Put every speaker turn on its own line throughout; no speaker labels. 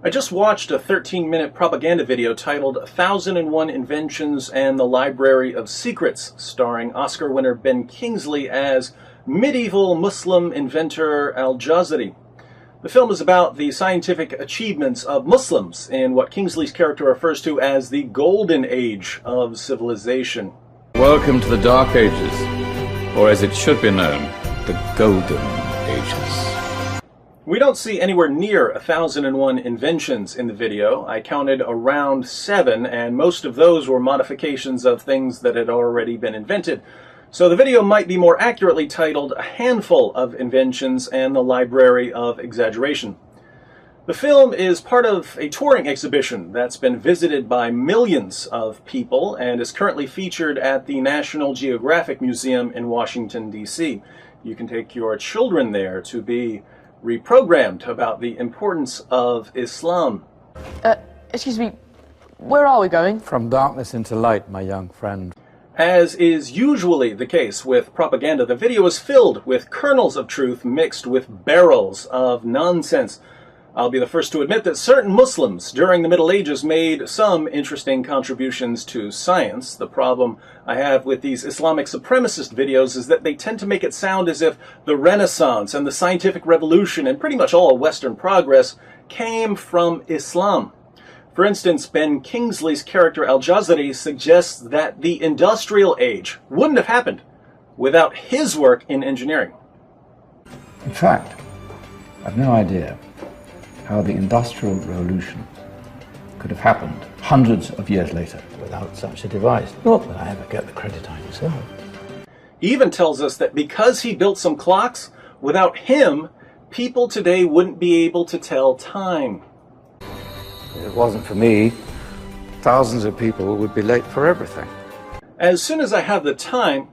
I just watched a 13-minute propaganda video titled 1001 Inventions and the Library of Secrets, starring Oscar winner Ben Kingsley as medieval Muslim inventor Al-Jazari. The film is about the scientific achievements of Muslims in what Kingsley's character refers to as the Golden Age of civilization.
Welcome to the Dark Ages, or as it should be known, the Golden Ages.
We don't see anywhere near 1001 inventions in the video. I counted around 7, and most of those were modifications of things that had already been invented. So the video might be more accurately titled A Handful of Inventions and the Library of Exaggeration. The film is part of a touring exhibition that's been visited by millions of people and is currently featured at the National Geographic Museum in Washington, D.C. You can take your children there to be reprogrammed about the importance of Islam.
Excuse me, where are we going?
From darkness into light, my young friend.
As is usually the case with propaganda, the video is filled with kernels of truth mixed with barrels of nonsense. I'll be the first to admit that certain Muslims during the Middle Ages made some interesting contributions to science. The problem I have with these Islamic supremacist videos is that they tend to make it sound as if the Renaissance and the scientific revolution and pretty much all Western progress came from Islam. For instance, Ben Kingsley's character Al-Jazari suggests that the industrial age wouldn't have happened without his work in engineering.
In fact, I've no idea how the Industrial Revolution could have happened hundreds of years later without such a device. Not that I ever get the credit I deserve.
He even tells us that because he built some clocks, without him, people today wouldn't be able to tell time.
If it wasn't for me, thousands of people would be late for everything.
As soon as I have the time,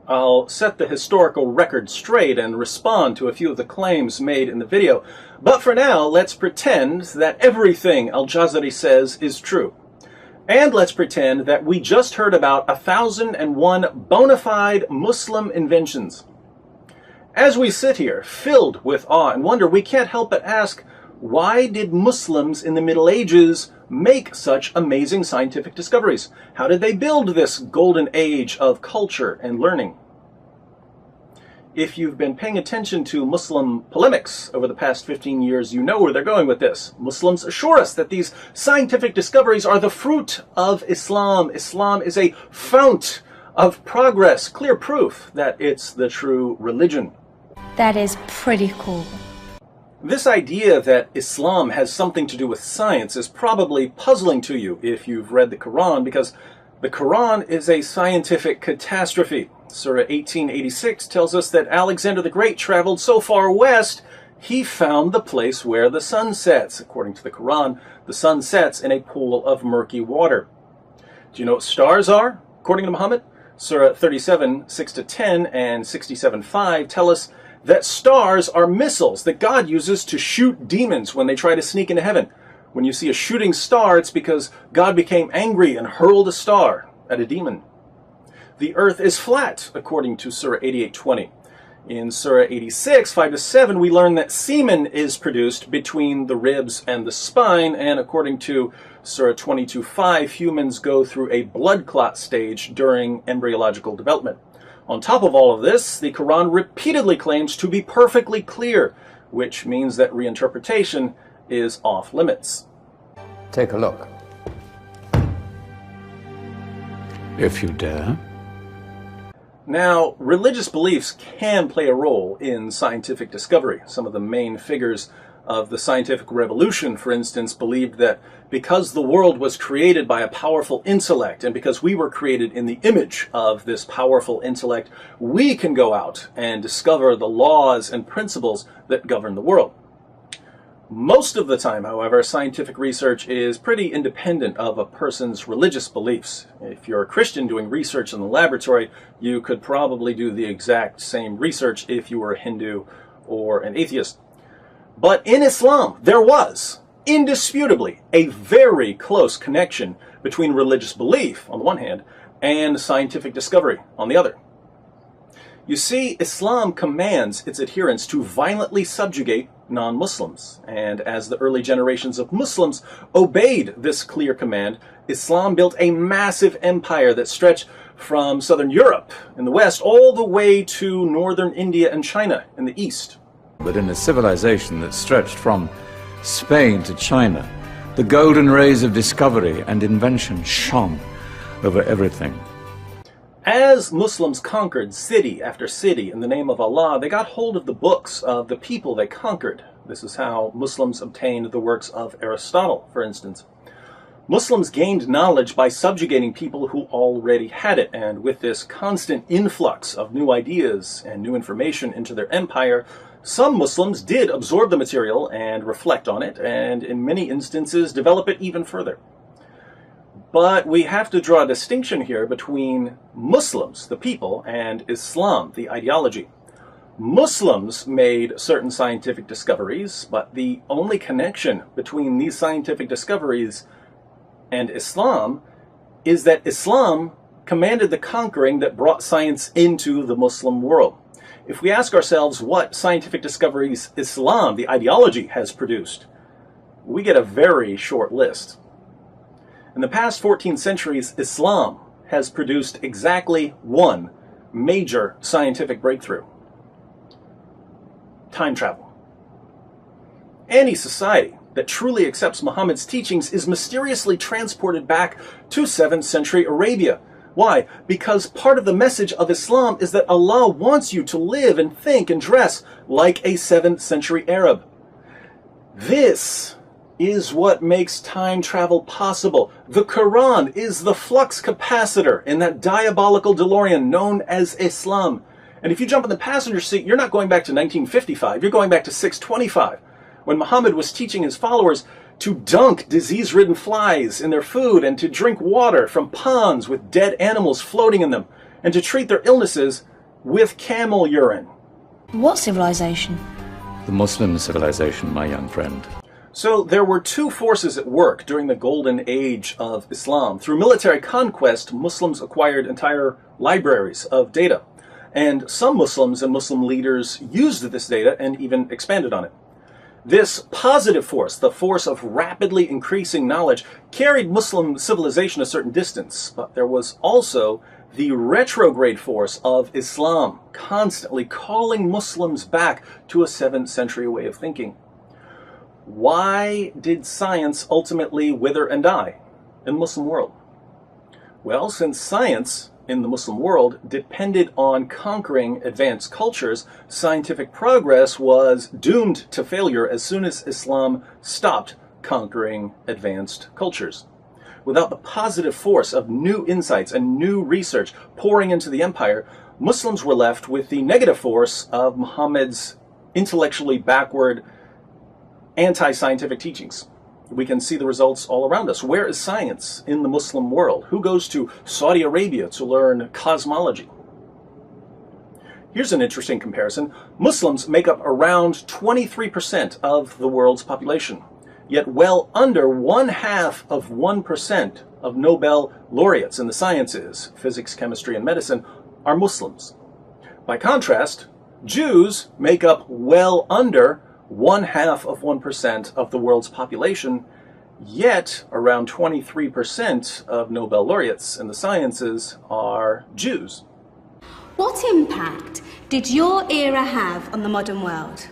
I'll set the historical record straight and respond to a few of the claims made in the video. But for now, let's pretend that everything Al-Jazari says is true. And let's pretend that we just heard about 1001 bona fide Muslim inventions. As we sit here, filled with awe and wonder, we can't help but ask, why did Muslims in the Middle Ages make such amazing scientific discoveries? How did they build this golden age of culture and learning? If you've been paying attention to Muslim polemics over the past 15 years, you know where they're going with this. Muslims assure us that these scientific discoveries are the fruit of Islam. Islam is a fount of progress, clear proof that it's the true religion.
That is pretty cool.
This idea that Islam has something to do with science is probably puzzling to you if you've read the Quran, because the Quran is a scientific catastrophe. Surah 1886 tells us that Alexander the Great traveled so far west, he found the place where the sun sets. According to the Quran, the sun sets in a pool of murky water. Do you know what stars are? According to Muhammad, Surah 37, 6-10 and 67:5 tell us that stars are missiles that God uses to shoot demons when they try to sneak into heaven. When you see a shooting star, it's because God became angry and hurled a star at a demon. The earth is flat, according to Surah 88:20. In Surah 86, 5-7, we learn that semen is produced between the ribs and the spine, and according to Surah 22:5, humans go through a blood clot stage during embryological development. On top of all of this, the Quran repeatedly claims to be perfectly clear, which means that reinterpretation is off limits.
Take a look. If you dare.
Now, religious beliefs can play a role in scientific discovery. Some of the main figures of the scientific revolution, for instance, believed that because the world was created by a powerful intellect, and because we were created in the image of this powerful intellect, we can go out and discover the laws and principles that govern the world. Most of the time, however, scientific research is pretty independent of a person's religious beliefs. If you're a Christian doing research in the laboratory, you could probably do the exact same research if you were a Hindu or an atheist. But in Islam, there was, indisputably, a very close connection between religious belief, on the one hand, and scientific discovery, on the other. You see, Islam commands its adherents to violently subjugate non-Muslims. And as the early generations of Muslims obeyed this clear command, Islam built a massive empire that stretched from southern Europe in the west all the way to northern India and China in the east.
But in a civilization that stretched from Spain to China, the golden rays of discovery and invention shone over everything.
As Muslims conquered city after city in the name of Allah, they got hold of the books of the people they conquered. This is how Muslims obtained the works of Aristotle, for instance. Muslims gained knowledge by subjugating people who already had it, and with this constant influx of new ideas and new information into their empire, some Muslims did absorb the material and reflect on it, and in many instances develop it even further. But we have to draw a distinction here between Muslims, the people, and Islam, the ideology. Muslims made certain scientific discoveries, but the only connection between these scientific discoveries and Islam is that Islam commanded the conquering that brought science into the Muslim world. If we ask ourselves what scientific discoveries Islam, the ideology, has produced, we get a very short list. In the past 14 centuries, Islam has produced exactly one major scientific breakthrough: time travel. Any society that truly accepts Muhammad's teachings is mysteriously transported back to 7th century Arabia. Why? Because part of the message of Islam is that Allah wants you to live and think and dress like a 7th century Arab. This is what makes time travel possible. The Quran is the flux capacitor in that diabolical DeLorean known as Islam. And if you jump in the passenger seat, you're not going back to 1955, you're going back to 625, when Muhammad was teaching his followers to dunk disease-ridden flies in their food and to drink water from ponds with dead animals floating in them, and to treat their illnesses with camel urine.
What civilization?
The Muslim civilization, my young friend.
So there were two forces at work during the golden age of Islam. Through military conquest, Muslims acquired entire libraries of data. And some Muslims and Muslim leaders used this data and even expanded on it. This positive force, the force of rapidly increasing knowledge, carried Muslim civilization a certain distance. But there was also the retrograde force of Islam, constantly calling Muslims back to a 7th century way of thinking. Why did science ultimately wither and die in the Muslim world? Well, since science in the Muslim world depended on conquering advanced cultures, scientific progress was doomed to failure as soon as Islam stopped conquering advanced cultures. Without the positive force of new insights and new research pouring into the empire, Muslims were left with the negative force of Muhammad's intellectually backward, anti-scientific teachings. We can see the results all around us. Where is science in the Muslim world? Who goes to Saudi Arabia to learn cosmology? Here's an interesting comparison. Muslims make up around 23% of the world's population, yet well under 0.5% of Nobel laureates in the sciences, physics, chemistry, and medicine, are Muslims. By contrast, Jews make up well under 0.5% of the world's population, yet around 23% of Nobel laureates in the sciences are Jews.
What impact did your era have on the modern world?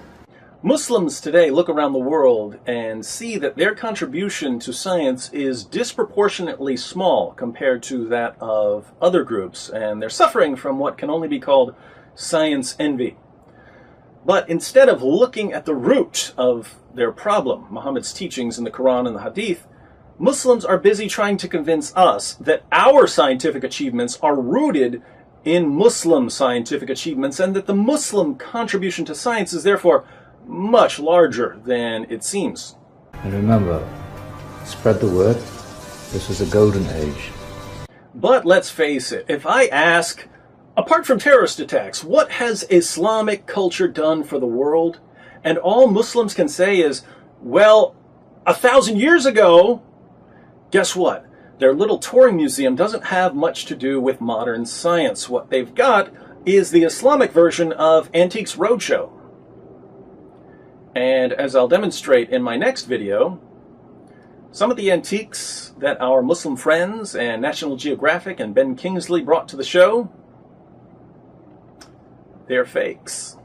Muslims today look around the world and see that their contribution to science is disproportionately small compared to that of other groups, and they're suffering from what can only be called science envy. But instead of looking at the root of their problem, Muhammad's teachings in the Quran and the Hadith, Muslims are busy trying to convince us that our scientific achievements are rooted in Muslim scientific achievements, and that the Muslim contribution to science is therefore much larger than it seems.
And remember, spread the word. This is a golden age.
But let's face it, if I ask, apart from terrorist attacks, what has Islamic culture done for the world? And all Muslims can say is, well, 1,000 years ago, guess what? Their little touring museum doesn't have much to do with modern science. What they've got is the Islamic version of Antiques Roadshow. And as I'll demonstrate in my next video, some of the antiques that our Muslim friends and National Geographic and Ben Kingsley brought to the show, they're fakes.